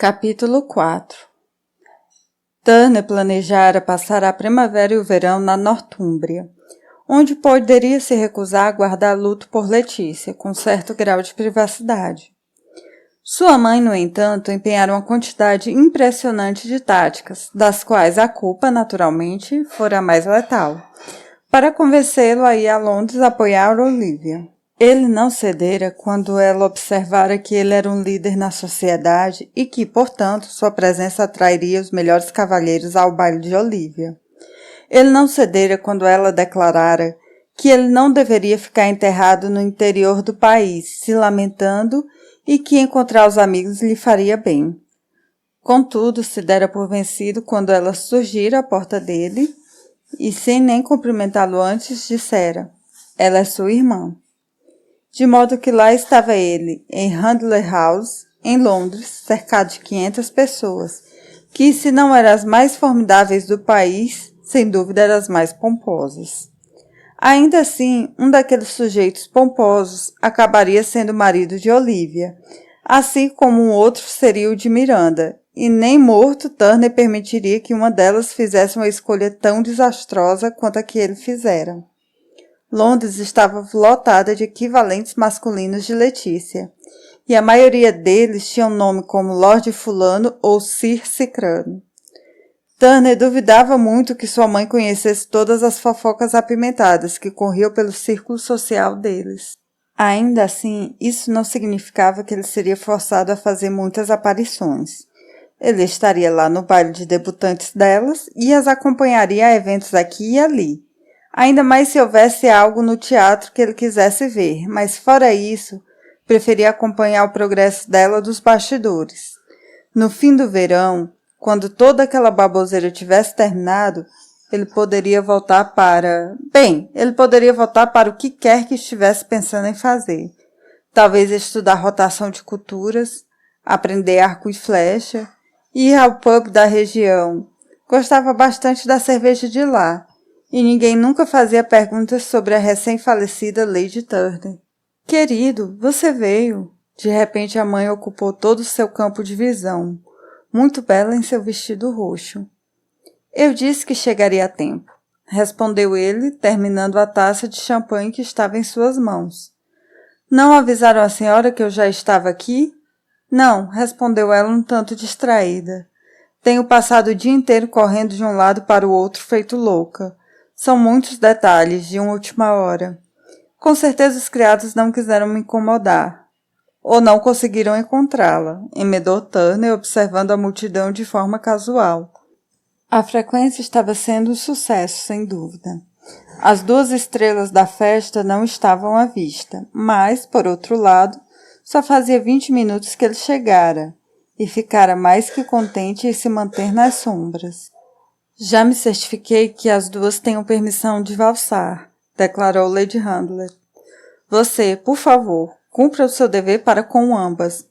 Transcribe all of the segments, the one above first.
Capítulo 4. Turner planejara passar a primavera e o verão na Nortúmbria, onde poderia se recusar a guardar luto por Letícia, com certo grau de privacidade. Sua mãe, no entanto, empenhara uma quantidade impressionante de táticas, das quais a culpa, naturalmente, fora a mais letal, para convencê-lo a ir a Londres apoiar Olivia. Ele não cedera quando ela observara que ele era um líder na sociedade e que, portanto, sua presença atrairia os melhores cavalheiros ao baile de Olivia. Ele não cedera quando ela declarara que ele não deveria ficar enterrado no interior do país, se lamentando, e que encontrar os amigos lhe faria bem. Contudo, se dera por vencido quando ela surgira à porta dele e, sem nem cumprimentá-lo antes, dissera: "Ela é sua irmã." De modo que lá estava ele, em Handley House, em Londres, cercado de 500 pessoas, que, se não eram as mais formidáveis do país, sem dúvida eram as mais pomposas. Ainda assim, um daqueles sujeitos pomposos acabaria sendo o marido de Olivia, assim como um outro seria o de Miranda, e nem morto Turner permitiria que uma delas fizesse uma escolha tão desastrosa quanto a que ele fizera. Londres estava lotada de equivalentes masculinos de Letícia, e a maioria deles tinham nome como Lord Fulano ou Sir Cicrano. Turner duvidava muito que sua mãe conhecesse todas as fofocas apimentadas que corriam pelo círculo social deles. Ainda assim, isso não significava que ele seria forçado a fazer muitas aparições. Ele estaria lá no baile de debutantes delas e as acompanharia a eventos aqui e ali. Ainda mais se houvesse algo no teatro que ele quisesse ver, mas fora isso, preferia acompanhar o progresso dela dos bastidores. No fim do verão, quando toda aquela baboseira tivesse terminado, ele poderia voltar para... ele poderia voltar para o que quer que estivesse pensando em fazer. Talvez estudar rotação de culturas, aprender arco e flecha, ir ao pub da região. Gostava bastante da cerveja de lá, e ninguém nunca fazia perguntas sobre a recém-falecida Lady Turner. "Querido, você veio." De repente a mãe ocupou todo o seu campo de visão, muito bela em seu vestido roxo. "Eu disse que chegaria a tempo," respondeu ele, terminando a taça de champanhe que estava em suas mãos. "Não avisaram a senhora que eu já estava aqui?" "Não," respondeu ela um tanto distraída. "Tenho passado o dia inteiro correndo de um lado para o outro feito louca. São muitos detalhes de uma última hora. Com certeza os criados não quiseram me incomodar. Ou não conseguiram encontrá-la," emendou Turner, observando a multidão de forma casual. A frequência estava sendo um sucesso, sem dúvida. As 2 estrelas da festa não estavam à vista, mas, por outro lado, só fazia 20 minutos que ele chegara, e ficara mais que contente em se manter nas sombras. "Já me certifiquei que as 2 tenham permissão de valsar," declarou Lady Handler. "Você, por favor, cumpra o seu dever para com ambas."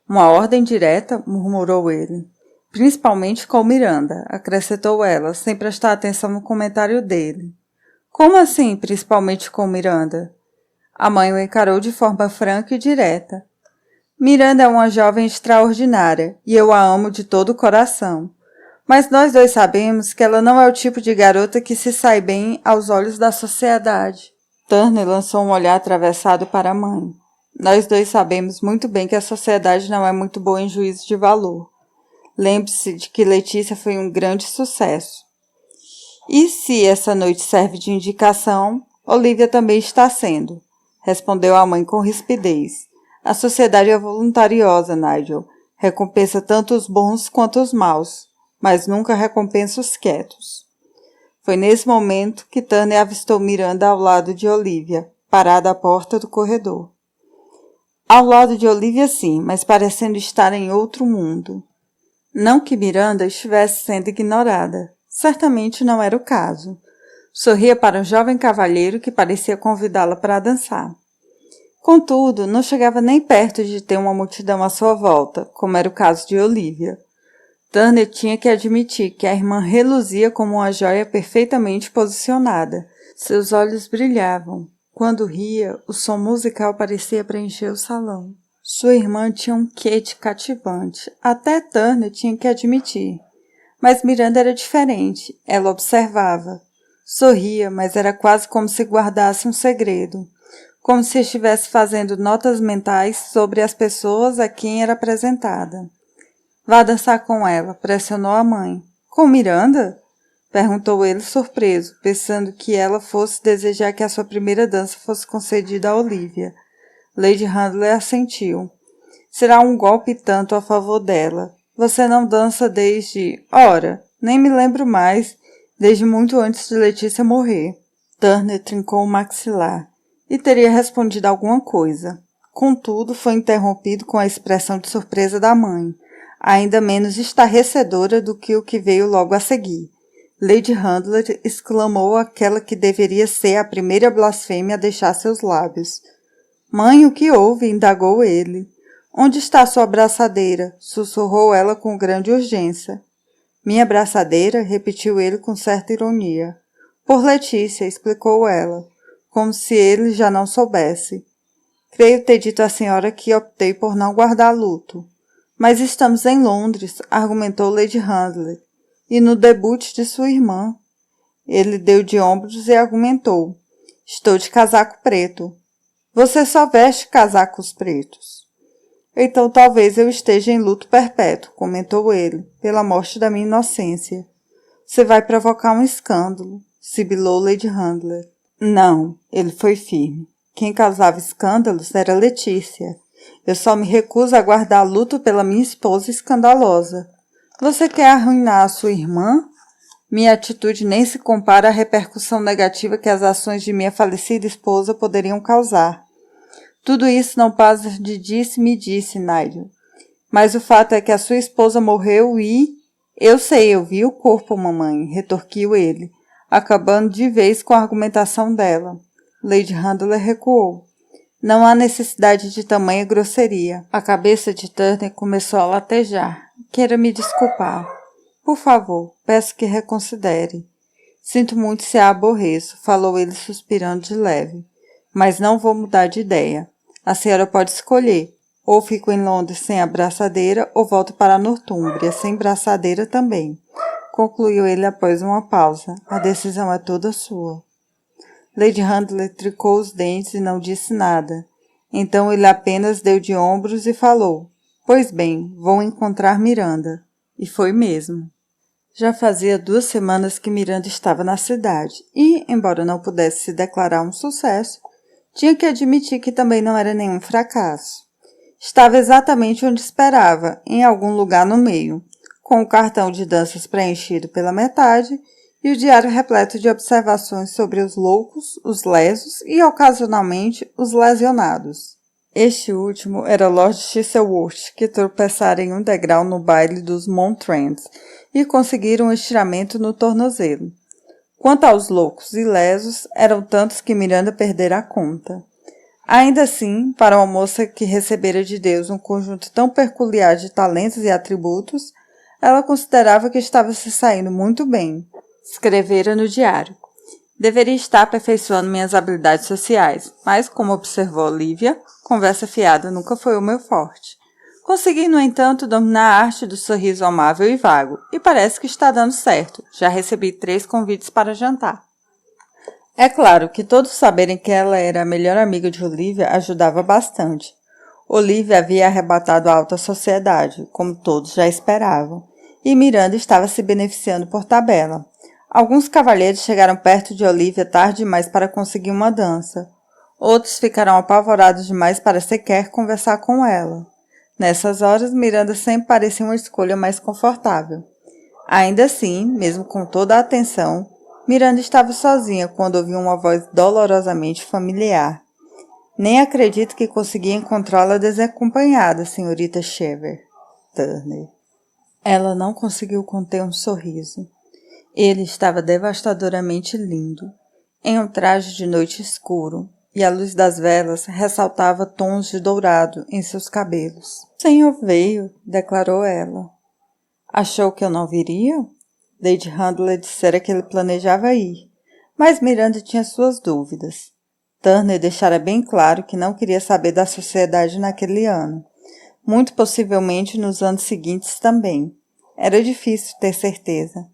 "Uma ordem direta," murmurou ele. "Principalmente com Miranda," acrescentou ela, sem prestar atenção no comentário dele. "Como assim, principalmente com Miranda?" A mãe o encarou de forma franca e direta. "Miranda é uma jovem extraordinária, e eu a amo de todo o coração. Mas nós 2 sabemos que ela não é o tipo de garota que se sai bem aos olhos da sociedade." Turner lançou um olhar atravessado para a mãe. "Nós 2 sabemos muito bem que a sociedade não é muito boa em juízo de valor. Lembre-se de que Letícia foi um grande sucesso. E se essa noite serve de indicação, Olivia também está sendo," respondeu a mãe com rispidez. "A sociedade é voluntariosa, Nigel. Recompensa tanto os bons quanto os maus, mas nunca recompensa os quietos." Foi nesse momento que Turner avistou Miranda ao lado de Olivia, parada à porta do corredor. Ao lado de Olivia, sim, mas parecendo estar em outro mundo. Não que Miranda estivesse sendo ignorada. Certamente não era o caso. Sorria para um jovem cavalheiro que parecia convidá-la para dançar. Contudo, não chegava nem perto de ter uma multidão à sua volta, como era o caso de Olivia. Turner tinha que admitir que a irmã reluzia como uma joia perfeitamente posicionada. Seus olhos brilhavam. Quando ria, o som musical parecia preencher o salão. Sua irmã tinha um quê de cativante, até Turner tinha que admitir. Mas Miranda era diferente, ela observava. Sorria, mas era quase como se guardasse um segredo, como se estivesse fazendo notas mentais sobre as pessoas a quem era apresentada. Vá dançar com ela, pressionou a mãe. Com Miranda? Perguntou ele surpreso, pensando que ela fosse desejar que a sua primeira dança fosse concedida a Olivia. Lady Handler assentiu. Será um golpe tanto a favor dela. Você não dança desde... Ora, nem me lembro mais, desde muito antes de Letícia morrer. Turner trincou o maxilar e teria respondido alguma coisa. Contudo, foi interrompido com a expressão de surpresa da mãe, ainda menos estarrecedora do que o que veio logo a seguir. Lady Handler exclamou aquela que deveria ser a primeira blasfêmia a deixar seus lábios. Mãe, o que houve? Indagou ele. Onde está sua abraçadeira? Sussurrou ela com grande urgência. Minha abraçadeira? Repetiu ele com certa ironia. Por Letícia, explicou ela, como se ele já não soubesse. Creio ter dito à senhora que optei por não guardar luto. Mas estamos em Londres, argumentou Lady Handler, e no debut de sua irmã. Ele deu de ombros e argumentou. Estou de casaco preto. Você só veste casacos pretos. Então talvez eu esteja em luto perpétuo, comentou ele, pela morte da minha inocência. Você vai provocar um escândalo, sibilou Lady Handler. Não, ele foi firme. Quem causava escândalos era Letícia. Eu só me recuso a guardar luto pela minha esposa escandalosa. Você quer arruinar a sua irmã? Minha atitude nem se compara à repercussão negativa que as ações de minha falecida esposa poderiam causar. Tudo isso não passa de disse-me-disse, Nigel. Mas o fato é que a sua esposa morreu e... Eu sei, eu vi o corpo, mamãe, retorquiu ele, acabando de vez com a argumentação dela. Lady Handler recuou. Não há necessidade de tamanha grosseria. A cabeça de Turner começou a latejar. Queira me desculpar. Por favor, peço que reconsidere. Sinto muito se a aborreço, falou ele suspirando de leve. Mas não vou mudar de ideia. A senhora pode escolher. Ou fico em Londres sem a braçadeira, ou volto para a Nortúmbria, sem braçadeira também. Concluiu ele após uma pausa. A decisão é toda sua. Lady Handler trincou os dentes e não disse nada. Então ele apenas deu de ombros e falou. Pois bem, vou encontrar Miranda. E foi mesmo. Já fazia 2 semanas que Miranda estava na cidade e, embora não pudesse se declarar um sucesso, tinha que admitir que também não era nenhum fracasso. Estava exatamente onde esperava, em algum lugar no meio, com o cartão de danças preenchido pela metade e o diário repleto de observações sobre os loucos, os lesos e, ocasionalmente, os lesionados. Este último era Lord Chiselworth, que tropeçara em um degrau no baile dos Montrends e conseguira um estiramento no tornozelo. Quanto aos loucos e lesos, eram tantos que Miranda perdera a conta. Ainda assim, para uma moça que recebera de Deus um conjunto tão peculiar de talentos e atributos, ela considerava que estava se saindo muito bem. Escrevera no diário. Deveria estar aperfeiçoando minhas habilidades sociais, mas, como observou Olivia, conversa fiada nunca foi o meu forte. Consegui, no entanto, dominar a arte do sorriso amável e vago, e parece que está dando certo. Já recebi 3 convites para jantar. É claro que todos saberem que ela era a melhor amiga de Olivia ajudava bastante. Olivia havia arrebatado a alta sociedade, como todos já esperavam, e Miranda estava se beneficiando por tabela. Alguns cavalheiros chegaram perto de Olivia tarde demais para conseguir uma dança. Outros ficaram apavorados demais para sequer conversar com ela. Nessas horas, Miranda sempre parecia uma escolha mais confortável. Ainda assim, mesmo com toda a atenção, Miranda estava sozinha quando ouviu uma voz dolorosamente familiar. Nem acredito que consegui encontrá-la desacompanhada, senhorita Cheever. Turner. Ela não conseguiu conter um sorriso. Ele estava devastadoramente lindo, em um traje de noite escuro, e a luz das velas ressaltava tons de dourado em seus cabelos. O senhor veio, declarou ela. Achou que eu não viria? Lady Handler dissera que ele planejava ir, mas Miranda tinha suas dúvidas. Turner deixara bem claro que não queria saber da sociedade naquele ano. Muito possivelmente nos anos seguintes também. Era difícil ter certeza.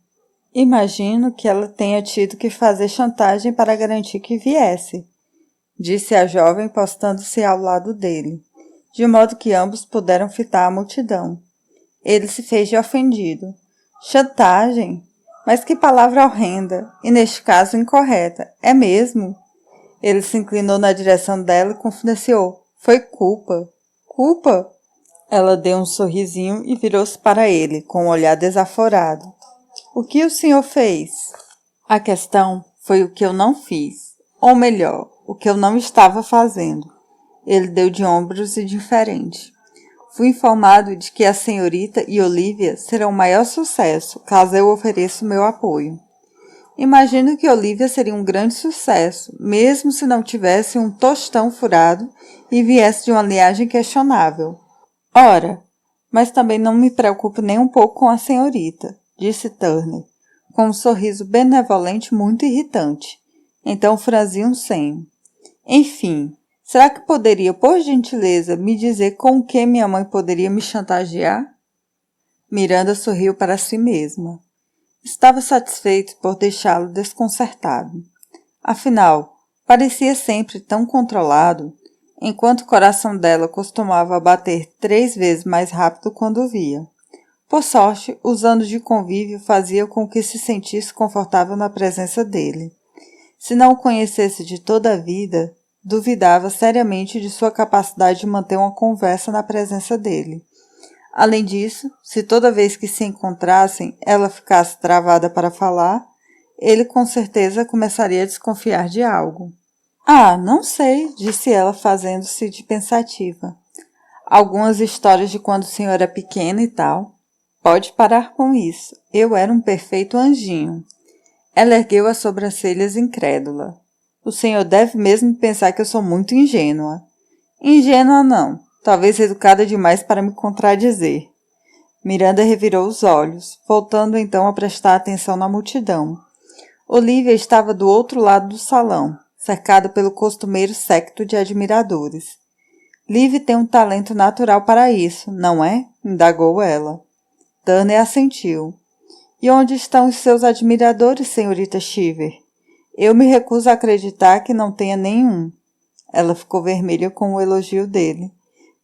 Imagino que ela tenha tido que fazer chantagem para garantir que viesse, disse a jovem postando-se ao lado dele, de modo que ambos puderam fitar a multidão. Ele se fez de ofendido. Chantagem? Mas que palavra horrenda, e neste caso incorreta. É mesmo? Ele se inclinou na direção dela e confidenciou. Foi culpa. Culpa? Ela deu um sorrisinho e virou-se para ele, com um olhar desaforado. O que o senhor fez? A questão foi o que eu não fiz. Ou melhor, o que eu não estava fazendo. Ele deu de ombros indiferente. Fui informado de que a senhorita e Olivia serão o maior sucesso, caso eu ofereça o meu apoio. Imagino que Olivia seria um grande sucesso, mesmo se não tivesse um tostão furado e viesse de uma linhagem questionável. Ora, mas também não me preocupo nem um pouco com a senhorita, disse Turner, com um sorriso benevolente muito irritante. Então franzi um senho. Enfim, será que poderia, por gentileza, me dizer com o que minha mãe poderia me chantagear? Miranda sorriu para si mesma. Estava satisfeito por deixá-lo desconcertado. Afinal, parecia sempre tão controlado, enquanto o coração dela costumava bater 3 vezes mais rápido quando o via. Por sorte, os anos de convívio faziam com que se sentisse confortável na presença dele. Se não o conhecesse de toda a vida, duvidava seriamente de sua capacidade de manter uma conversa na presença dele. Além disso, se toda vez que se encontrassem ela ficasse travada para falar, ele com certeza começaria a desconfiar de algo. Ah, não sei, disse ela fazendo-se de pensativa. Algumas histórias de quando o senhor era pequena e tal. Pode parar com isso. Eu era um perfeito anjinho. Ela ergueu as sobrancelhas incrédula. O senhor deve mesmo pensar que eu sou muito ingênua. Ingênua não. Talvez educada demais para me contradizer. Miranda revirou os olhos, voltando então a prestar atenção na multidão. Olivia estava do outro lado do salão, cercada pelo costumeiro séquito de admiradores. Liv tem um talento natural para isso, não é? Indagou ela. Turner assentiu. E onde estão os seus admiradores, senhorita Cheever? Eu me recuso a acreditar que não tenha nenhum. Ela ficou vermelha com o elogio dele.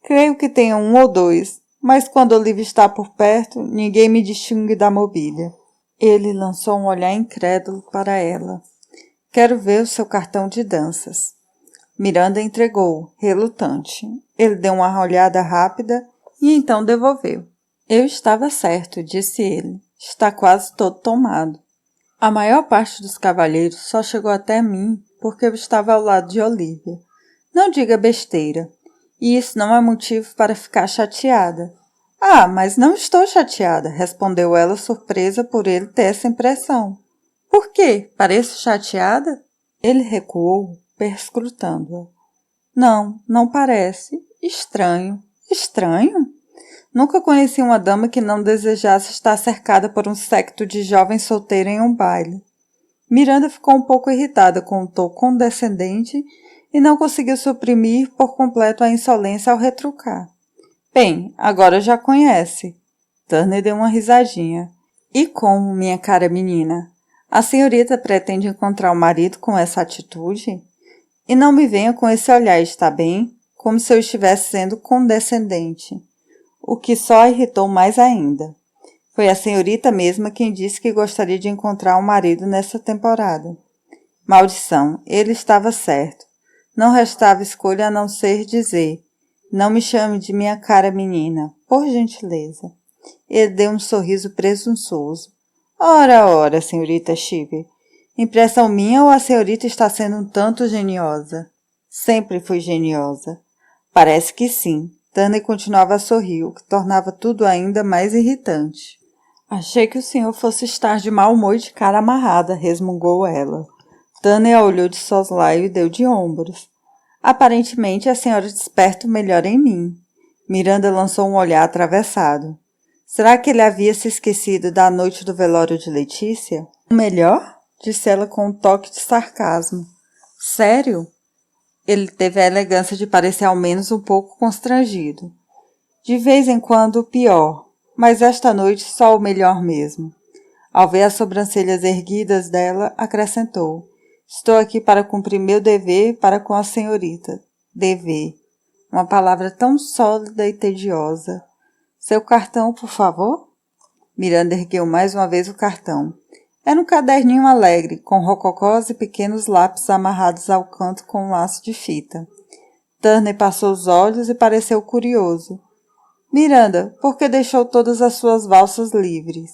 Creio que tenha 1 ou 2, mas quando Olivia está por perto, ninguém me distingue da mobília. Ele lançou um olhar incrédulo para ela. Quero ver o seu cartão de danças. Miranda entregou, relutante. Ele deu uma olhada rápida e então devolveu. Eu estava certo, disse ele. Está quase todo tomado. A maior parte dos cavalheiros só chegou até mim porque eu estava ao lado de Olivia. Não diga besteira. E isso não é motivo para ficar chateada. Ah, mas não estou chateada, respondeu ela surpresa por ele ter essa impressão. Por quê? Pareço chateada? Ele recuou, perscrutando-a. Não, não parece. Estranho. Estranho? Nunca conheci uma dama que não desejasse estar cercada por um séquito de jovens solteiros em um baile. Miranda ficou um pouco irritada com o tom condescendente e não conseguiu suprimir por completo a insolência ao retrucar. Bem, agora já conhece. Turner deu uma risadinha. E como, minha cara menina? A senhorita pretende encontrar o marido com essa atitude? E não me venha com esse olhar, está bem? Como se eu estivesse sendo condescendente. O que só a irritou mais ainda. Foi a senhorita mesma quem disse que gostaria de encontrar um marido nessa temporada. Maldição, ele estava certo. Não restava escolha a não ser dizer: não me chame de minha cara menina, por gentileza. Ele deu um sorriso presunçoso. Ora, ora, senhorita Cheever. Impressão minha ou a senhorita está sendo um tanto geniosa? Sempre fui geniosa. Parece que sim. Turner continuava a sorrir, o que tornava tudo ainda mais irritante. Achei que o senhor fosse estar de mau humor e de cara amarrada, resmungou ela. Turner a olhou de soslaio e deu de ombros. Aparentemente a senhora desperta o melhor em mim. Miranda lançou um olhar atravessado. Será que ele havia se esquecido da noite do velório de Letícia? O melhor? Disse ela com um toque de sarcasmo. Sério? Ele teve a elegância de parecer ao menos um pouco constrangido. De vez em quando o pior, mas esta noite só o melhor mesmo. Ao ver as sobrancelhas erguidas dela, acrescentou: estou aqui para cumprir meu dever para com a senhorita. Dever. Uma palavra tão sólida e tediosa. Seu cartão, por favor? Miranda ergueu mais uma vez o cartão. Era um caderninho alegre, com rococós e pequenos lápis amarrados ao canto com um laço de fita. Turner passou os olhos e pareceu curioso. Miranda, por que deixou todas as suas valsas livres?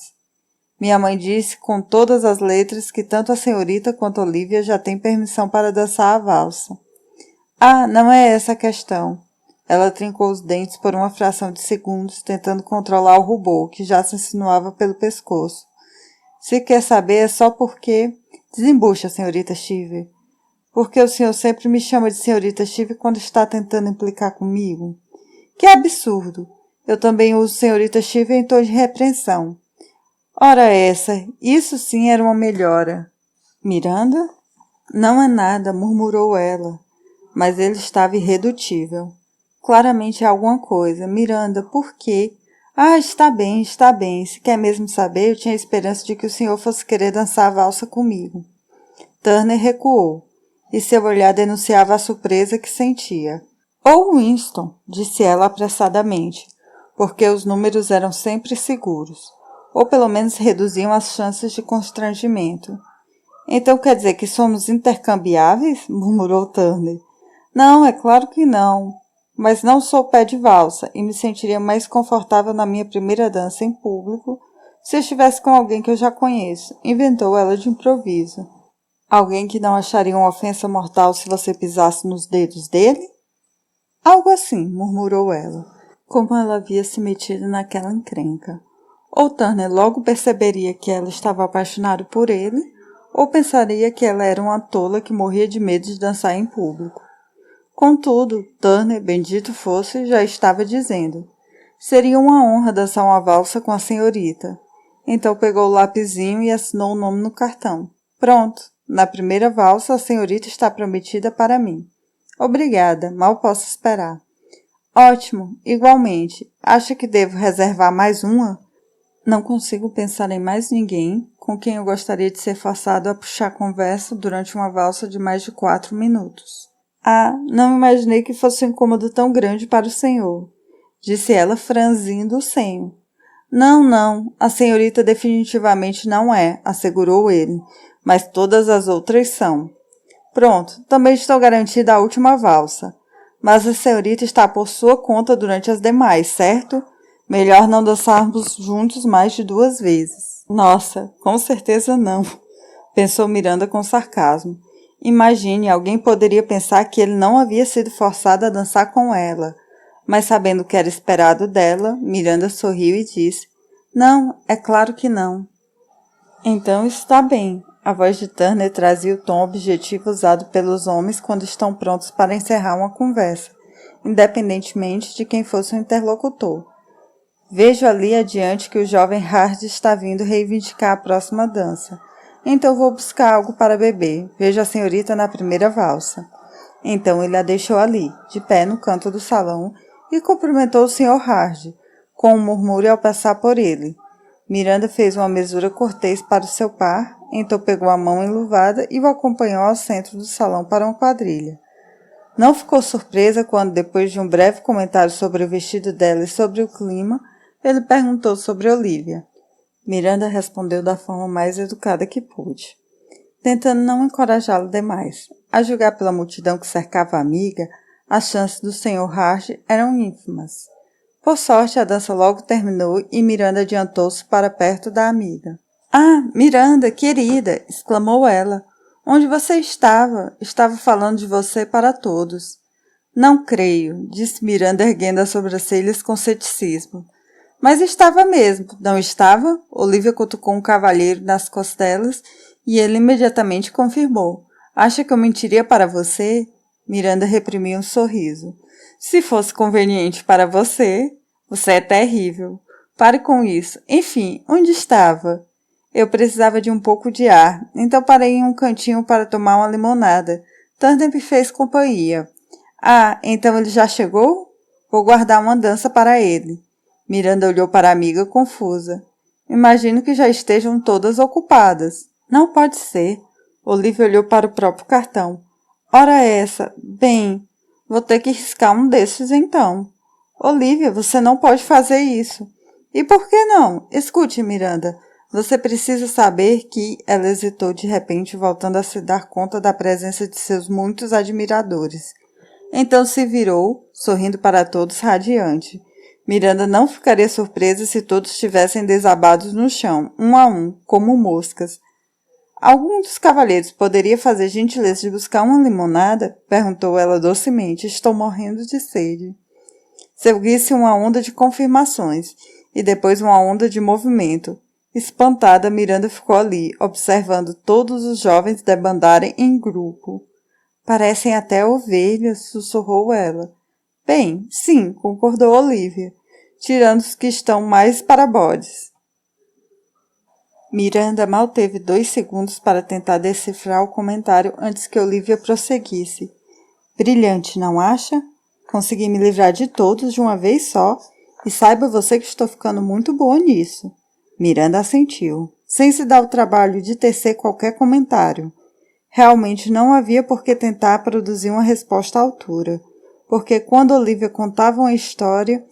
Minha mãe disse com todas as letras que tanto a senhorita quanto Olivia já têm permissão para dançar a valsa. Ah, não é essa a questão. Ela trincou os dentes por uma fração de segundos, tentando controlar o rubor, que já se insinuava pelo pescoço. Se quer saber, é só porque... Desembucha, senhorita Cheever. Porque o senhor sempre me chama de senhorita Cheever quando está tentando implicar comigo? Que absurdo! Eu também uso senhorita Cheever em tom de repreensão. Ora essa, isso sim era uma melhora. Miranda? Não é nada, murmurou ela. Mas ele estava irredutível. Claramente é alguma coisa. Miranda, por quê? Ah, está bem, está bem. Se quer mesmo saber, eu tinha esperança de que o senhor fosse querer dançar a valsa comigo. Turner recuou, e seu olhar denunciava a surpresa que sentia. Ou Winston, disse ela apressadamente, porque os números eram sempre seguros, ou pelo menos reduziam as chances de constrangimento. Então quer dizer que somos intercambiáveis? Murmurou Turner. Não, é claro que não. Mas não sou pé de valsa e me sentiria mais confortável na minha primeira dança em público se estivesse com alguém que eu já conheço, inventou ela de improviso. Alguém que não acharia uma ofensa mortal se você pisasse nos dedos dele? Algo assim, murmurou ela, como ela havia se metido naquela encrenca. Ou Turner logo perceberia que ela estava apaixonada por ele, ou pensaria que ela era uma tola que morria de medo de dançar em público. Contudo, Turner, bendito fosse, já estava dizendo. Seria uma honra dançar uma valsa com a senhorita. Então pegou o lapisinho e assinou o nome no cartão. Pronto, na primeira valsa a senhorita está prometida para mim. Obrigada, mal posso esperar. Ótimo, igualmente. Acha que devo reservar mais uma? Não consigo pensar em mais ninguém com quem eu gostaria de ser forçado a puxar conversa durante uma valsa de mais de 4 minutos. Ah, não imaginei que fosse um incômodo tão grande para o senhor, disse ela franzindo o senho. Não, não, a senhorita definitivamente não é, assegurou ele, mas todas as outras são. Pronto, também estou garantida a última valsa, mas a senhorita está por sua conta durante as demais, certo? Melhor não dançarmos juntos mais de 2 vezes. Nossa, com certeza não, pensou Miranda com sarcasmo. Imagine, alguém poderia pensar que ele não havia sido forçado a dançar com ela. Mas sabendo que era esperado dela, Miranda sorriu e disse, não, é claro que não. Então está bem. A voz de Turner trazia o tom objetivo usado pelos homens quando estão prontos para encerrar uma conversa, independentemente de quem fosse o interlocutor. Vejo ali adiante que o jovem Hard está vindo reivindicar a próxima dança. Então vou buscar algo para beber. Vejo a senhorita na primeira valsa. Então ele a deixou ali, de pé no canto do salão, e cumprimentou o Sr. Hard, com um murmúrio ao passar por ele. Miranda fez uma mesura cortês para o seu par, então pegou a mão enluvada e o acompanhou ao centro do salão para uma quadrilha. Não ficou surpresa quando, depois de um breve comentário sobre o vestido dela e sobre o clima, ele perguntou sobre Olivia. Miranda respondeu da forma mais educada que pôde, tentando não encorajá-lo demais. A julgar pela multidão que cercava a amiga, as chances do Sr. Hart eram ínfimas. Por sorte, a dança logo terminou e Miranda adiantou-se para perto da amiga. Ah, Miranda, querida! Exclamou ela. Onde você estava? Estava falando de você para todos. Não creio, disse Miranda erguendo as sobrancelhas com ceticismo. Mas estava mesmo, não estava? Olivia cutucou um cavalheiro nas costelas e ele imediatamente confirmou. Acha que eu mentiria para você? Miranda reprimiu um sorriso. Se fosse conveniente para você, você é terrível. Pare com isso. Enfim, onde estava? Eu precisava de um pouco de ar, então parei em um cantinho para tomar uma limonada. Turner me fez companhia. Ah, então ele já chegou? Vou guardar uma dança para ele. Miranda olhou para a amiga confusa. Imagino que já estejam todas ocupadas. Não pode ser. Olivia olhou para o próprio cartão. Ora essa. Bem, vou ter que riscar um desses então. Olivia, você não pode fazer isso. E por que não? Escute, Miranda. Você precisa saber que ela hesitou de repente, voltando a se dar conta da presença de seus muitos admiradores. Então se virou, sorrindo para todos, radiante. Miranda não ficaria surpresa se todos estivessem desabados no chão, um a um, como moscas. Algum dos cavalheiros poderia fazer gentileza de buscar uma limonada? Perguntou ela docemente. Estou morrendo de sede. Seguisse uma onda de confirmações, e depois uma onda de movimento. Espantada, Miranda ficou ali, observando todos os jovens debandarem em grupo. Parecem até ovelhas, sussurrou ela. Bem, sim, concordou Olivia, tirando os que estão mais para bodes. Miranda mal teve 2 segundos para tentar decifrar o comentário antes que Olivia prosseguisse. Brilhante, não acha? Consegui me livrar de todos de uma vez só, e saiba você que estou ficando muito boa nisso. Miranda assentiu, sem se dar o trabalho de tecer qualquer comentário. Realmente não havia por que tentar produzir uma resposta à altura, porque quando Olivia contava uma história,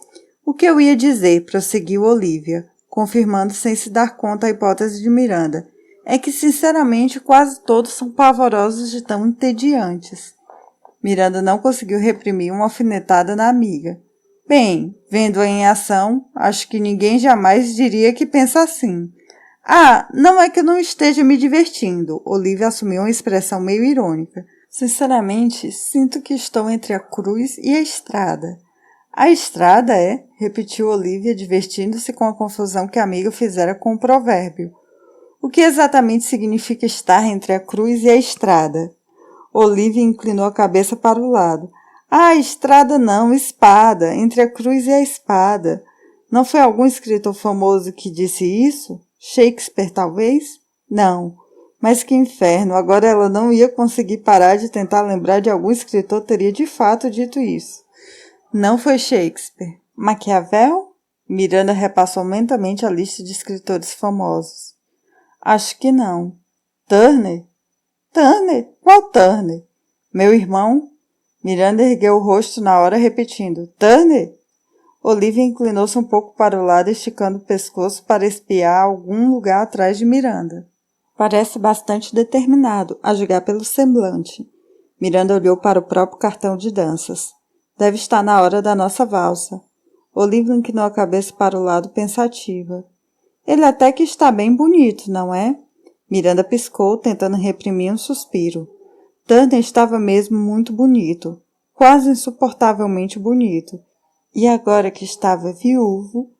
o que eu ia dizer, prosseguiu Olivia, confirmando sem se dar conta a hipótese de Miranda, é que sinceramente quase todos são pavorosos de tão entediantes. Miranda não conseguiu reprimir uma alfinetada na amiga. Bem, vendo-a em ação, acho que ninguém jamais diria que pensa assim. Ah, não é que eu não esteja me divertindo. Olivia assumiu uma expressão meio irônica. Sinceramente, sinto que estou entre a cruz e a estrada. A estrada é? Repetiu Olivia, divertindo-se com a confusão que a amiga fizera com o provérbio. O que exatamente significa estar entre a cruz e a estrada? Olivia inclinou a cabeça para o lado. Ah, estrada não, espada, entre a cruz e a espada. Não foi algum escritor famoso que disse isso? Shakespeare, talvez? Não. Mas que inferno, agora ela não ia conseguir parar de tentar lembrar de algum escritor teria de fato dito isso. Não foi Shakespeare. Maquiavel? Miranda repassou mentalmente a lista de escritores famosos. Acho que não. Turner? Turner? Qual Turner? Meu irmão? Miranda ergueu o rosto na hora, repetindo. Turner? Olivia inclinou-se um pouco para o lado, esticando o pescoço para espiar algum lugar atrás de Miranda. Parece bastante determinado, a julgar pelo semblante. Miranda olhou para o próprio cartão de danças. Deve estar na hora da nossa valsa. Olivia inclinou a cabeça para o lado pensativa. Ele até que está bem bonito, não é? Miranda piscou, tentando reprimir um suspiro. Turner estava mesmo muito bonito, quase insuportavelmente bonito. E agora que estava viúvo,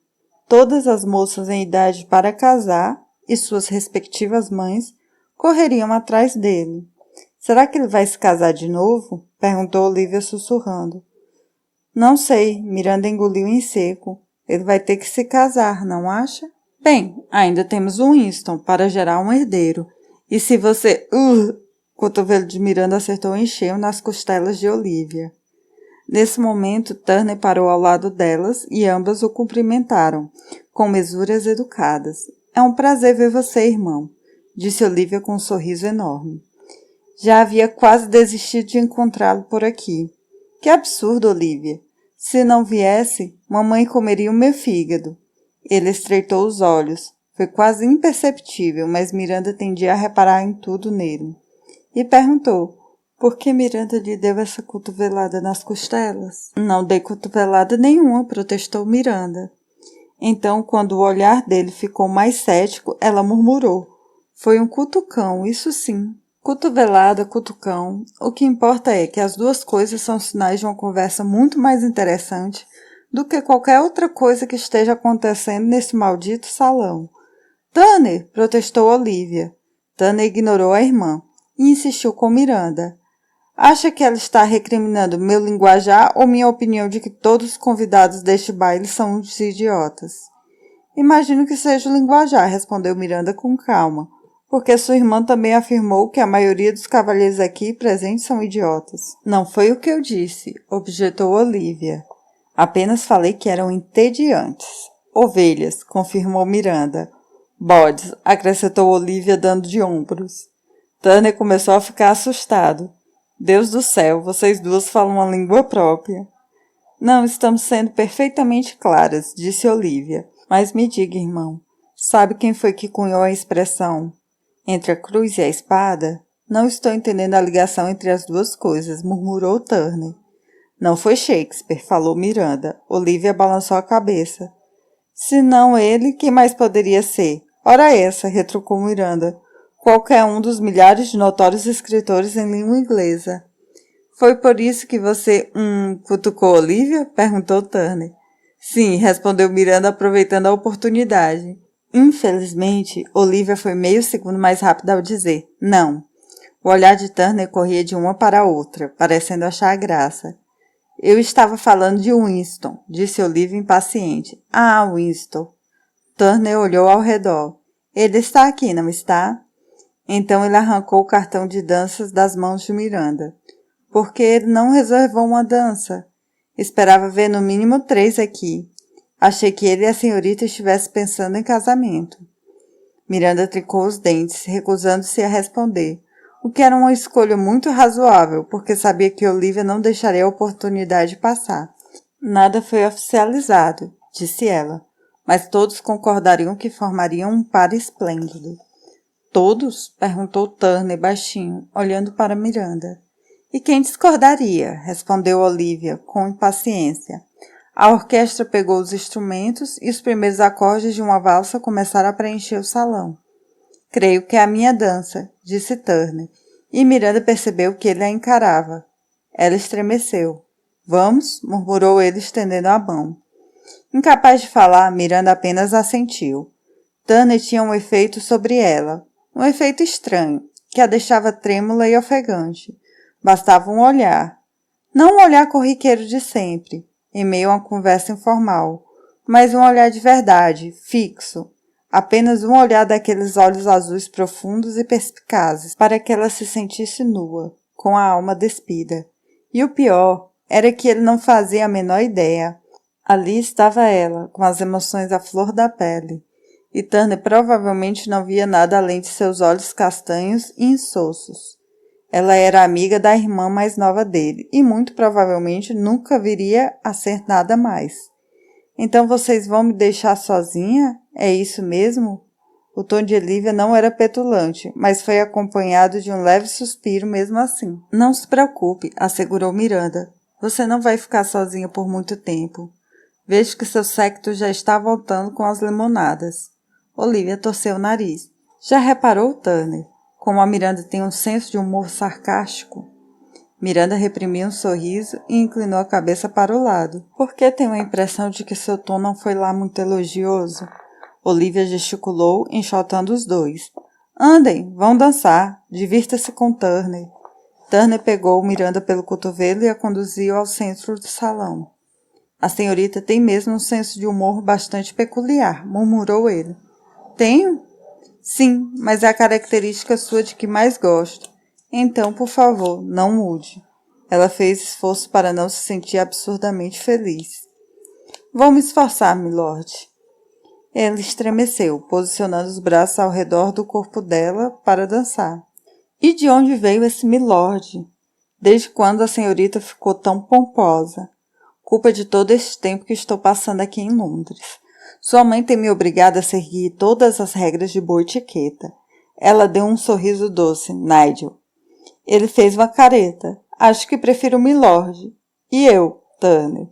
todas as moças em idade para casar e suas respectivas mães correriam atrás dele. Será que ele vai se casar de novo? Perguntou Olivia sussurrando. Não sei, Miranda engoliu em seco. Ele vai ter que se casar, não acha? Bem, ainda temos o Winston para gerar um herdeiro. E se você... O cotovelo de Miranda acertou em cheio nas costelas de Olivia. Nesse momento, Turner parou ao lado delas e ambas o cumprimentaram, com mesuras educadas. É um prazer ver você, irmão, disse Olivia com um sorriso enorme. Já havia quase desistido de encontrá-lo por aqui. Que absurdo, Olivia. Se não viesse, mamãe comeria o meu fígado. Ele estreitou os olhos. Foi quase imperceptível, mas Miranda tendia a reparar em tudo nele. E perguntou, por que Miranda lhe deu essa cotovelada nas costelas? Não dei cotovelada nenhuma, protestou Miranda. Então, quando o olhar dele ficou mais cético, ela murmurou. Foi um cutucão, isso sim. Cotovelada, cutucão. O que importa é que as duas coisas são sinais de uma conversa muito mais interessante do que qualquer outra coisa que esteja acontecendo nesse maldito salão. Turner, protestou Olivia. Turner ignorou a irmã e insistiu com Miranda. Acha que ela está recriminando meu linguajar ou minha opinião de que todos os convidados deste baile são uns idiotas? Imagino que seja o linguajar, respondeu Miranda com calma. porque sua irmã também afirmou que a maioria dos cavalheiros aqui presentes são idiotas. Não foi o que eu disse, objetou Olivia. Apenas falei que eram entediantes. Ovelhas, confirmou Miranda. Bodes, acrescentou Olivia dando de ombros. Turner começou a ficar assustado. Deus do céu, vocês duas falam uma língua própria. Não, estamos sendo perfeitamente claras, disse Olivia. Mas me diga, irmão, sabe quem foi que cunhou a expressão entre a cruz e a espada? Não estou entendendo a ligação entre as duas coisas, murmurou Turner. Não foi Shakespeare, falou Miranda. Olivia balançou a cabeça. Se não ele, quem mais poderia ser? Ora essa, retrucou Miranda. Qualquer um dos milhares de notórios escritores em língua inglesa. Foi por isso que você, cutucou Olivia? Perguntou Turner. Sim, respondeu Miranda aproveitando a oportunidade. Infelizmente, Olivia foi meio segundo mais rápida ao dizer não. O olhar de Turner corria de uma para a outra, parecendo achar graça. Eu estava falando de Winston, disse Olivia impaciente. Ah, Winston. Turner olhou ao redor. Ele está aqui, não está? Então ele arrancou o cartão de danças das mãos de Miranda. Por que ele não reservou uma dança? Esperava ver no mínimo 3 aqui. Achei que ele e a senhorita estivessem pensando em casamento. Miranda trincou os dentes, recusando-se a responder, o que era uma escolha muito razoável, porque sabia que Olivia não deixaria a oportunidade passar. Nada foi oficializado, disse ela, mas todos concordariam que formariam um par esplêndido. Todos? Perguntou Turner baixinho, olhando para Miranda. E quem discordaria? Respondeu Olivia, com impaciência. A orquestra pegou os instrumentos e os primeiros acordes de uma valsa começaram a preencher o salão. Creio que é a minha dança, disse Turner, e Miranda percebeu que ele a encarava. Ela estremeceu. Vamos, murmurou ele estendendo a mão. Incapaz de falar, Miranda apenas assentiu. Turner tinha um efeito sobre ela, um efeito estranho, que a deixava trêmula e ofegante. Bastava um olhar. Não um olhar corriqueiro de sempre, em meio a uma conversa informal, mas um olhar de verdade, fixo. Apenas um olhar daqueles olhos azuis profundos e perspicazes, para que ela se sentisse nua, com a alma despida. E o pior era que ele não fazia a menor ideia. Ali estava ela, com as emoções à flor da pele. E Turner provavelmente não via nada além de seus olhos castanhos e insossos. Ela era amiga da irmã mais nova dele e muito provavelmente nunca viria a ser nada mais. Então vocês vão me deixar sozinha? É isso mesmo? O tom de Olivia não era petulante, mas foi acompanhado de um leve suspiro mesmo assim. Não se preocupe, assegurou Miranda. Você não vai ficar sozinha por muito tempo. Vejo que seu séquito já está voltando com as limonadas. Olivia torceu o nariz. Já reparou, Turner, como a Miranda tem um senso de humor sarcástico? Miranda reprimiu um sorriso e inclinou a cabeça para o lado. Por que tenho a impressão de que seu tom não foi lá muito elogioso? Olivia gesticulou, enxotando os dois. Andem, vão dançar. Divirta-se com Turner. Turner pegou Miranda pelo cotovelo e a conduziu ao centro do salão. A senhorita tem mesmo um senso de humor bastante peculiar, murmurou ele. Tenho? Sim, mas é a característica sua de que mais gosto. Então, por favor, não mude. Ela fez esforço para não se sentir absurdamente feliz. Vou me esforçar, milord. Ele estremeceu, posicionando os braços ao redor do corpo dela para dançar. E de onde veio esse milord? Desde quando a senhorita ficou tão pomposa? Culpa de todo esse tempo que estou passando aqui em Londres. Sua mãe tem me obrigado a seguir todas as regras de boa etiqueta. Ela deu um sorriso doce, Nigel. Ele fez uma careta. Acho que prefiro milord. E eu, Turner.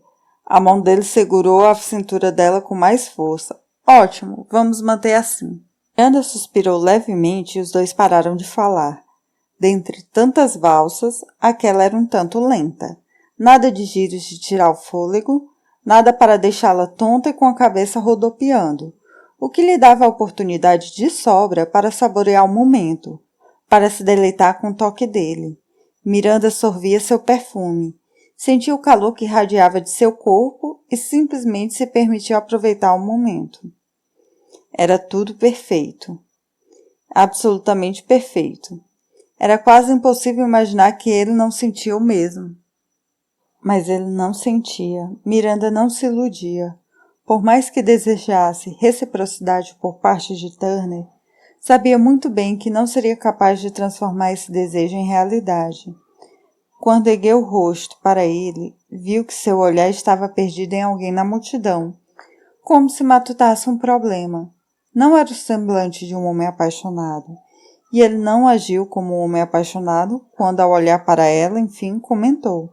A mão dele segurou a cintura dela com mais força. Ótimo, vamos manter assim. Miranda suspirou levemente e os dois pararam de falar. Dentre tantas valsas, aquela era um tanto lenta. Nada de giros de tirar o fôlego, nada para deixá-la tonta e com a cabeça rodopiando, o que lhe dava a oportunidade de sobra para saborear o momento, para se deleitar com o toque dele. Miranda sorvia seu perfume, sentia o calor que irradiava de seu corpo e simplesmente se permitiu aproveitar o momento. Era tudo perfeito. absolutamente perfeito. Era quase impossível imaginar que ele não sentia o mesmo. Mas ele não sentia. Miranda não se iludia. Por mais que desejasse reciprocidade por parte de Turner, sabia muito bem que não seria capaz de transformar esse desejo em realidade. Quando ergueu o rosto para ele, viu que seu olhar estava perdido em alguém na multidão, como se matutasse um problema. Não era o semblante de um homem apaixonado, e ele não agiu como um homem apaixonado quando, ao olhar para ela, enfim, comentou: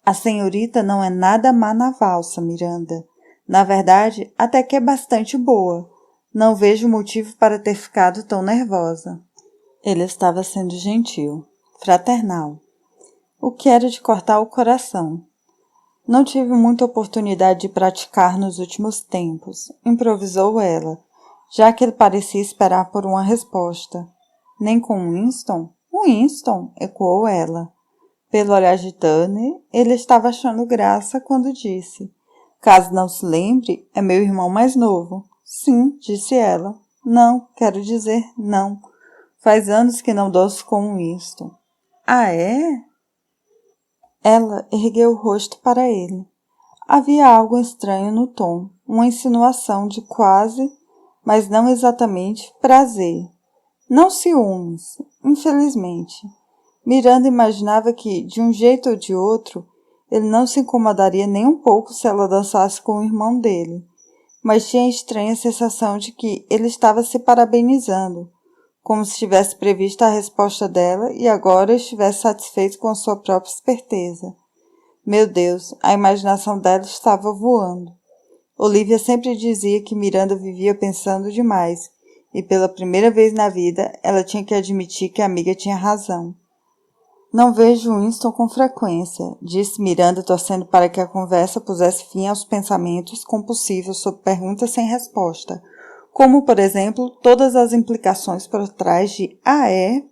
"A senhorita não é nada má na valsa, Miranda. Na verdade, até que é bastante boa. Não vejo motivo para ter ficado tão nervosa." Ele estava sendo gentil, fraternal, o que era de cortar o coração. "Não tive muita oportunidade de praticar nos últimos tempos", improvisou ela, já que ele parecia esperar por uma resposta. "Nem com Winston?" "Winston?" ecoou ela. Pelo olhar de Turner, ele estava achando graça quando disse: "Caso não se lembre, é meu irmão mais novo." "Sim", disse ela. "Não, quero dizer, não. Faz anos que não danço com Winston." "Ah, é?" Ela ergueu o rosto para ele. Havia algo estranho no tom, uma insinuação de quase, mas não exatamente, prazer. Não ciúmes, infelizmente. Miranda imaginava que, de um jeito ou de outro, ele não se incomodaria nem um pouco se ela dançasse com o irmão dele, mas tinha a estranha sensação de que ele estava se parabenizando, como se tivesse previsto a resposta dela e agora estivesse satisfeito com a sua própria esperteza. Meu Deus, a imaginação dela estava voando. Olivia sempre dizia que Miranda vivia pensando demais, e pela primeira vez na vida ela tinha que admitir que a amiga tinha razão. "Não vejo Winston com frequência", disse Miranda, torcendo para que a conversa pusesse fim aos pensamentos compulsivos sobre perguntas sem resposta, como, por exemplo, todas as implicações por trás de "Ah, é?"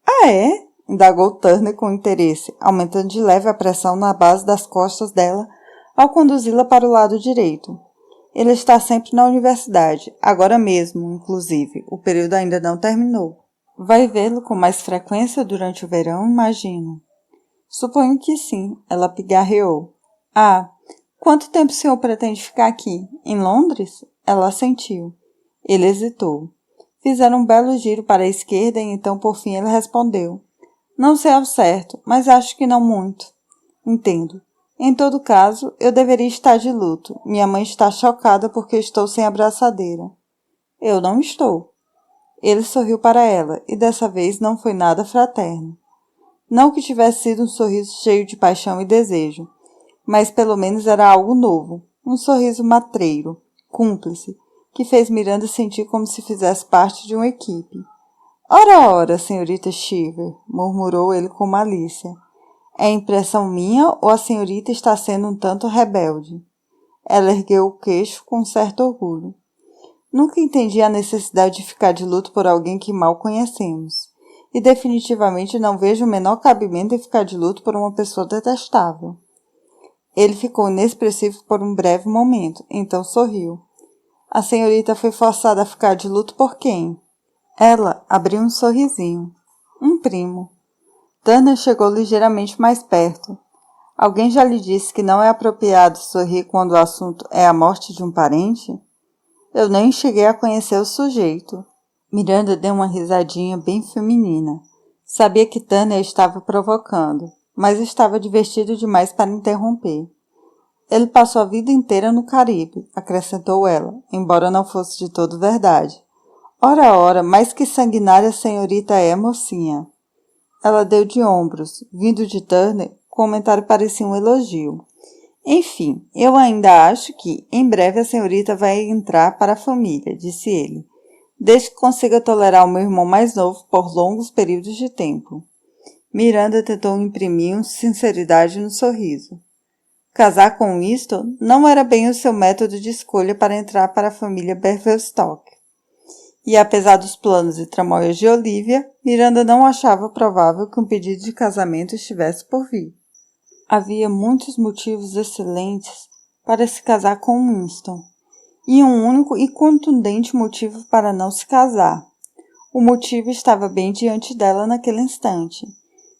"Ah, é?" indagou Turner com interesse, aumentando de leve a pressão na base das costas dela ao conduzi-la para o lado direito. "Ele está sempre na universidade, agora mesmo, inclusive. O período ainda não terminou." "Vai vê-lo com mais frequência durante o verão, imagino." "Suponho que sim", ela pigarreou. "Ah, quanto tempo o senhor pretende ficar aqui? Em Londres?" Ela assentiu. Ele hesitou. Fizeram um belo giro para a esquerda e então por fim ele respondeu: "Não sei ao certo, mas acho que não muito." "Entendo. Em todo caso, eu deveria estar de luto. Minha mãe está chocada porque estou sem abraçadeira." "Eu não estou." Ele sorriu para ela, e dessa vez não foi nada fraterno. Não que tivesse sido um sorriso cheio de paixão e desejo, mas pelo menos era algo novo, um sorriso matreiro, cúmplice, que fez Miranda sentir como se fizesse parte de uma equipe. "Ora, ora, senhorita Cheever", murmurou ele com malícia. "É impressão minha ou a senhorita está sendo um tanto rebelde?" Ela ergueu o queixo com certo orgulho. "Nunca entendi a necessidade de ficar de luto por alguém que mal conhecemos. E definitivamente não vejo o menor cabimento em ficar de luto por uma pessoa detestável." Ele ficou inexpressivo por um breve momento, então sorriu. "A senhorita foi forçada a ficar de luto por quem?" Ela abriu um sorrisinho. "Um primo." Turner chegou ligeiramente mais perto. "Alguém já lhe disse que não é apropriado sorrir quando o assunto é a morte de um parente?" "Eu nem cheguei a conhecer o sujeito." Miranda deu uma risadinha bem feminina. Sabia que Turner estava provocando, mas estava divertido demais para interromper. "Ele passou a vida inteira no Caribe", acrescentou ela, embora não fosse de todo verdade. "Ora, ora, mais que sanguinária a senhorita é, mocinha." Ela deu de ombros. Vindo de Turner, o comentário parecia um elogio. "Enfim, eu ainda acho que, em breve, a senhorita vai entrar para a família", disse ele, "desde que consiga tolerar o meu irmão mais novo por longos períodos de tempo." Miranda tentou imprimir sinceridade no sorriso. Casar com Winston não era bem o seu método de escolha para entrar para a família Bervelstock. E apesar dos planos e tramóias de Olivia, Miranda não achava provável que um pedido de casamento estivesse por vir. Havia muitos motivos excelentes para se casar com Winston, e um único e contundente motivo para não se casar. O motivo estava bem diante dela naquele instante.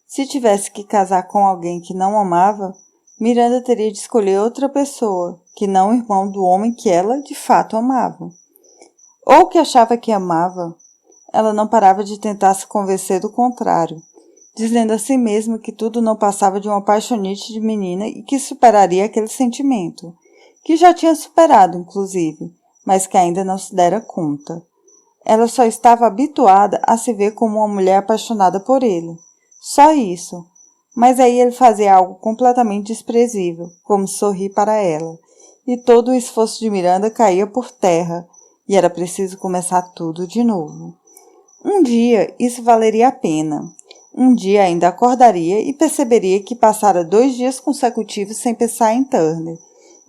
Se tivesse que casar com alguém que não amava, Miranda teria de escolher outra pessoa, que não o irmão do homem que ela de fato amava. Ou que achava que amava. Ela não parava de tentar se convencer do contrário, dizendo a si mesma que tudo não passava de uma paixonite de menina e que superaria aquele sentimento, que já tinha superado, inclusive, mas que ainda não se dera conta. Ela só estava habituada a se ver como uma mulher apaixonada por ele. Só isso. Mas aí ele fazia algo completamente desprezível, como sorrir para ela, e todo o esforço de Miranda caía por terra, e era preciso começar tudo de novo. Um dia isso valeria a pena. Um dia ainda acordaria e perceberia que passara 2 dias consecutivos sem pensar em Turner,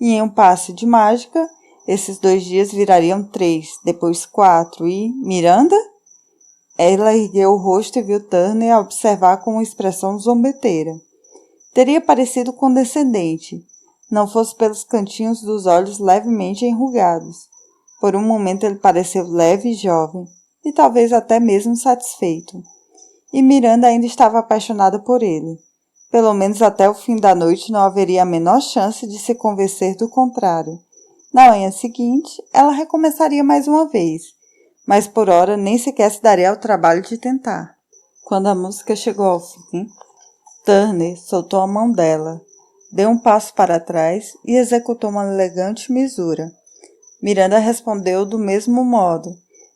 e em um passe de mágica, esses 2 dias virariam 3, depois 4 e... Miranda? Ela ergueu o rosto e viu Turner a observar com uma expressão zombeteira. Teria parecido condescendente, não fosse pelos cantinhos dos olhos levemente enrugados. Por um momento ele pareceu leve e jovem, e talvez até mesmo satisfeito. E Miranda ainda estava apaixonada por ele. Pelo menos até o fim da noite não haveria a menor chance de se convencer do contrário. Na manhã seguinte, ela recomeçaria mais uma vez, mas por ora nem sequer se daria ao trabalho de tentar. Quando a música chegou ao fim, Turner soltou a mão dela, deu um passo para trás e executou uma elegante misura. Miranda respondeu do mesmo modo,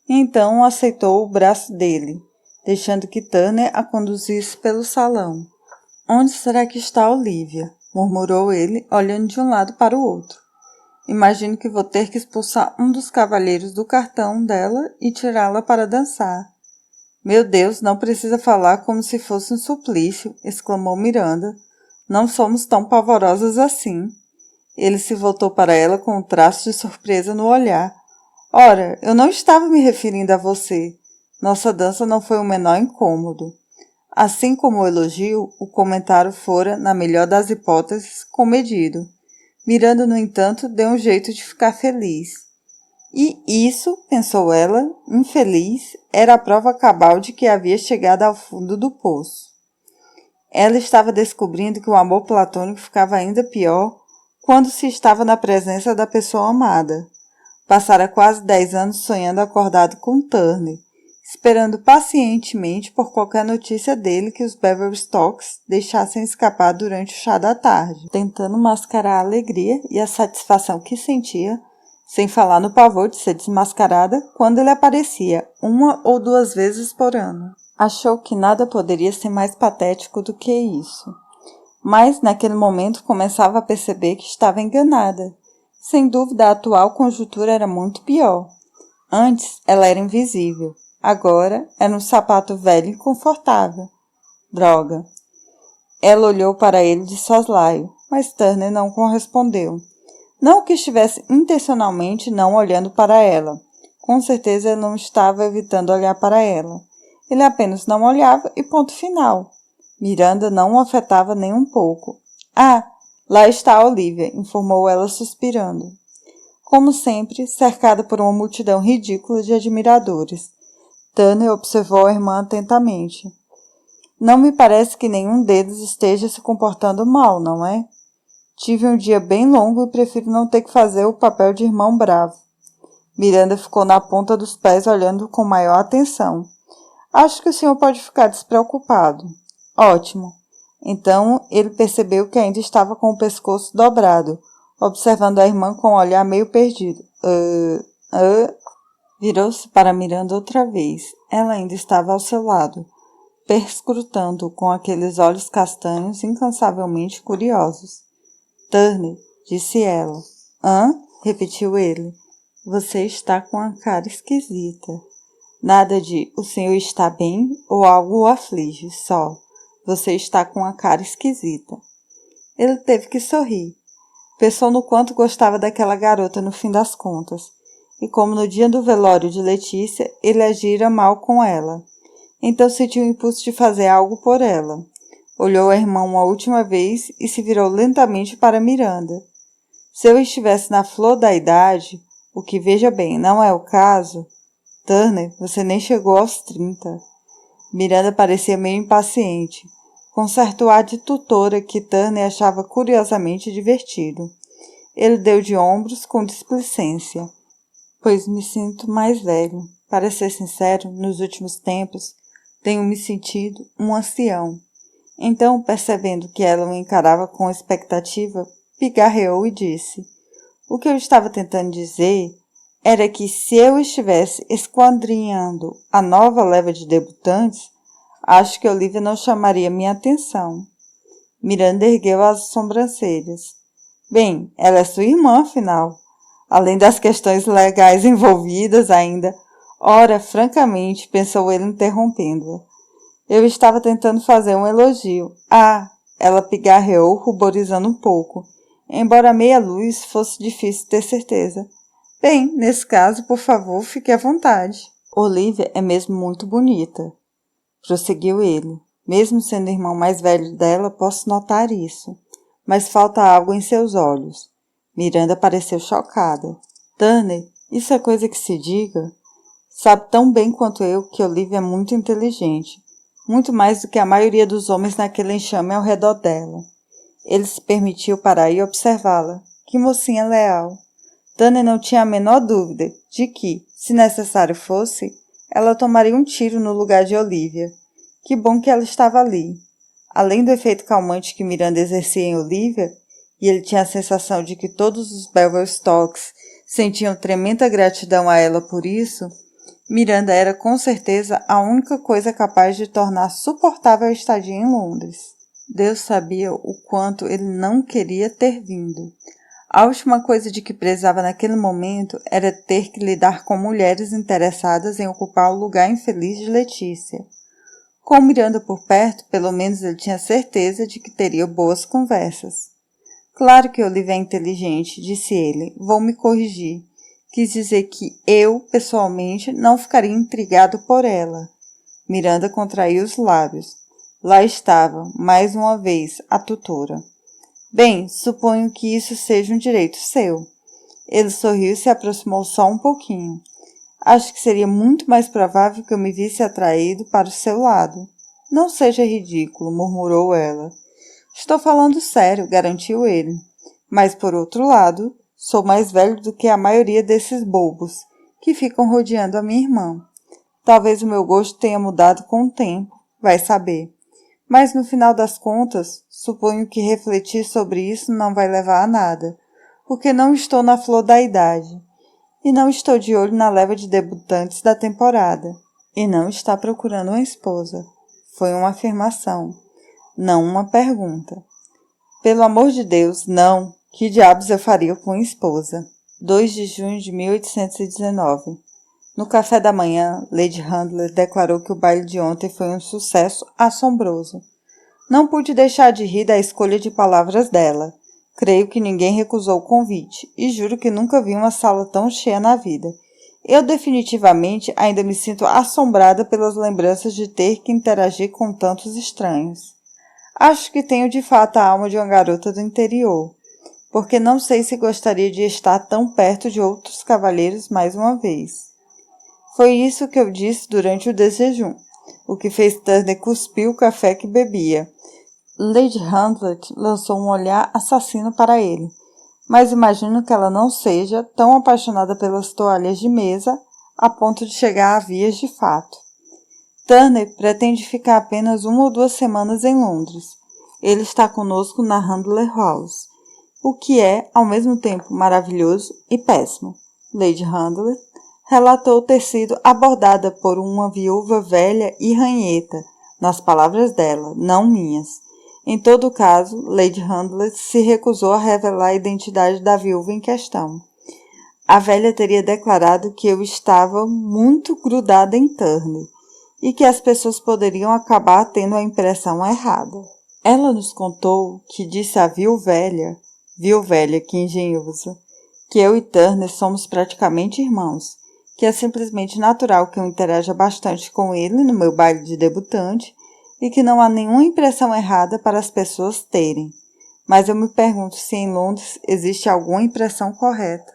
e então aceitou o braço dele, deixando que Turner a conduzisse pelo salão. Onde será que está Olivia? Murmurou ele, olhando de um lado para o outro. Imagino que vou ter que expulsar um dos cavalheiros do cartão dela e tirá-la para dançar. Meu Deus, não precisa falar como se fosse um suplício, exclamou Miranda. Não somos tão pavorosas assim. Ele se voltou para ela com um traço de surpresa no olhar. Ora, eu não estava me referindo a você. Nossa dança não foi o menor incômodo. Assim como o elogio, o comentário fora, na melhor das hipóteses, comedido. Miranda, no entanto, deu um jeito de ficar feliz. E isso, pensou ela, infeliz, era a prova cabal de que havia chegado ao fundo do poço. Ela estava descobrindo que o amor platônico ficava ainda pior quando se estava na presença da pessoa amada. Passara quase 10 anos sonhando acordado com Turner, esperando pacientemente por qualquer notícia dele que os Beverstocks deixassem escapar durante o chá da tarde, tentando mascarar a alegria e a satisfação que sentia, sem falar no pavor de ser desmascarada quando ele aparecia 1 ou 2 vezes por ano. Achou que nada poderia ser mais patético do que isso. Mas, naquele momento, começava a perceber que estava enganada. Sem dúvida, a atual conjuntura era muito pior. Antes, ela era invisível. Agora, era um sapato velho e confortável. Droga! Ela olhou para ele de soslaio, mas Turner não correspondeu. Não que estivesse intencionalmente não olhando para ela. Com certeza ele não estava evitando olhar para ela. Ele apenas não olhava e ponto final. Miranda não o afetava nem um pouco. Ah, lá está a Olivia, informou ela suspirando. Como sempre, cercada por uma multidão ridícula de admiradores. Turner observou a irmã atentamente. Não me parece que nenhum deles esteja se comportando mal, não é? Tive um dia bem longo e prefiro não ter que fazer o papel de irmão bravo. Miranda ficou na ponta dos pés olhando com maior atenção. Acho que o senhor pode ficar despreocupado. Ótimo. Então ele percebeu que ainda estava com o pescoço dobrado, observando a irmã com um olhar meio perdido. Virou-se para Miranda outra vez. Ela ainda estava ao seu lado, perscrutando-o com aqueles olhos castanhos incansavelmente curiosos. Turner, disse ela. Hã? Repetiu ele. Você está com a cara esquisita. Nada de o senhor está bem ou algo o aflige, só. Você está com a cara esquisita. Ele teve que sorrir. Pensou no quanto gostava daquela garota no fim das contas. E como no dia do velório de Letícia, ele agira mal com ela. Então sentiu o impulso de fazer algo por ela. Olhou a irmã uma última vez e se virou lentamente para Miranda. Se eu estivesse na flor da idade, o que, veja bem, não é o caso, Turner, você nem chegou aos 30. Miranda parecia meio impaciente, com certo ar de tutora que Turner achava curiosamente divertido. Ele deu de ombros com displicência. Pois me sinto mais velho. Para ser sincero, nos últimos tempos, tenho me sentido um ancião. Então, percebendo que ela o encarava com expectativa, pigarreou e disse: o que eu estava tentando dizer era que se eu estivesse esquadrinhando a nova leva de debutantes, acho que Olivia não chamaria minha atenção. Miranda ergueu as sobrancelhas. Bem, ela é sua irmã, afinal. Além das questões legais envolvidas ainda, ora, francamente, pensou ele interrompendo-a. Eu estava tentando fazer um elogio. Ah, ela pigarreou, ruborizando um pouco, embora à meia luz fosse difícil ter certeza. Bem, nesse caso, por favor, fique à vontade. Olivia é mesmo muito bonita, prosseguiu ele. Mesmo sendo o irmão mais velho dela, posso notar isso. Mas falta algo em seus olhos. Miranda pareceu chocada. Turner, isso é coisa que se diga? Sabe tão bem quanto eu que Olivia é muito inteligente. Muito mais do que a maioria dos homens naquele enxame ao redor dela. Ele se permitiu parar e observá-la. Que mocinha leal. Turner não tinha a menor dúvida de que, se necessário fosse, ela tomaria um tiro no lugar de Olivia. Que bom que ela estava ali. Além do efeito calmante que Miranda exercia em Olivia, e ele tinha a sensação de que todos os Belverstocks sentiam tremenda gratidão a ela por isso, Miranda era com certeza a única coisa capaz de tornar suportável a estadia em Londres. Deus sabia o quanto ele não queria ter vindo. A última coisa de que precisava naquele momento era ter que lidar com mulheres interessadas em ocupar o lugar infeliz de Letícia. Com Miranda por perto, pelo menos ele tinha certeza de que teria boas conversas. Claro que Olivia é inteligente, disse ele. Vou me corrigir. Quis dizer que eu, pessoalmente, não ficaria intrigado por ela. Miranda contraiu os lábios. Lá estava, mais uma vez, a tutora. Bem, suponho que isso seja um direito seu. Ele sorriu e se aproximou só um pouquinho. Acho que seria muito mais provável que eu me visse atraído para o seu lado. Não seja ridículo, murmurou ela. Estou falando sério, garantiu ele. Mas, por outro lado, sou mais velho do que a maioria desses bobos que ficam rodeando a minha irmã. Talvez o meu gosto tenha mudado com o tempo, vai saber. Mas, no final das contas, suponho que refletir sobre isso não vai levar a nada, porque não estou na flor da idade. E não estou de olho na leva de debutantes da temporada. E não está procurando uma esposa. Foi uma afirmação, não uma pergunta. Pelo amor de Deus, não. Que diabos eu faria com uma esposa? 2 de junho de 1819. No café da manhã, Lady Handler declarou que o baile de ontem foi um sucesso assombroso. Não pude deixar de rir da escolha de palavras dela. Creio que ninguém recusou o convite, e juro que nunca vi uma sala tão cheia na vida. Eu definitivamente ainda me sinto assombrada pelas lembranças de ter que interagir com tantos estranhos. Acho que tenho de fato a alma de uma garota do interior, porque não sei se gostaria de estar tão perto de outros cavalheiros mais uma vez. Foi isso que eu disse durante o desjejum, o que fez Turner cuspir o café que bebia. Lady Hamlet lançou um olhar assassino para ele, mas imagino que ela não seja tão apaixonada pelas toalhas de mesa a ponto de chegar a vias de fato. Turner pretende ficar apenas 1 ou 2 semanas em Londres. Ele está conosco na Handler House, o que é, ao mesmo tempo, maravilhoso e péssimo. Lady Handler relatou ter sido abordada por uma viúva velha e ranheta, nas palavras dela, não minhas. Em todo caso, Lady Handler se recusou a revelar a identidade da viúva em questão. A velha teria declarado que eu estava muito grudada em Turner e que as pessoas poderiam acabar tendo a impressão errada. Ela nos contou que disse à viu-velha, que engenhosa, que eu e Turner somos praticamente irmãos, que é simplesmente natural que eu interaja bastante com ele no meu baile de debutante e que não há nenhuma impressão errada para as pessoas terem. Mas eu me pergunto se em Londres existe alguma impressão correta.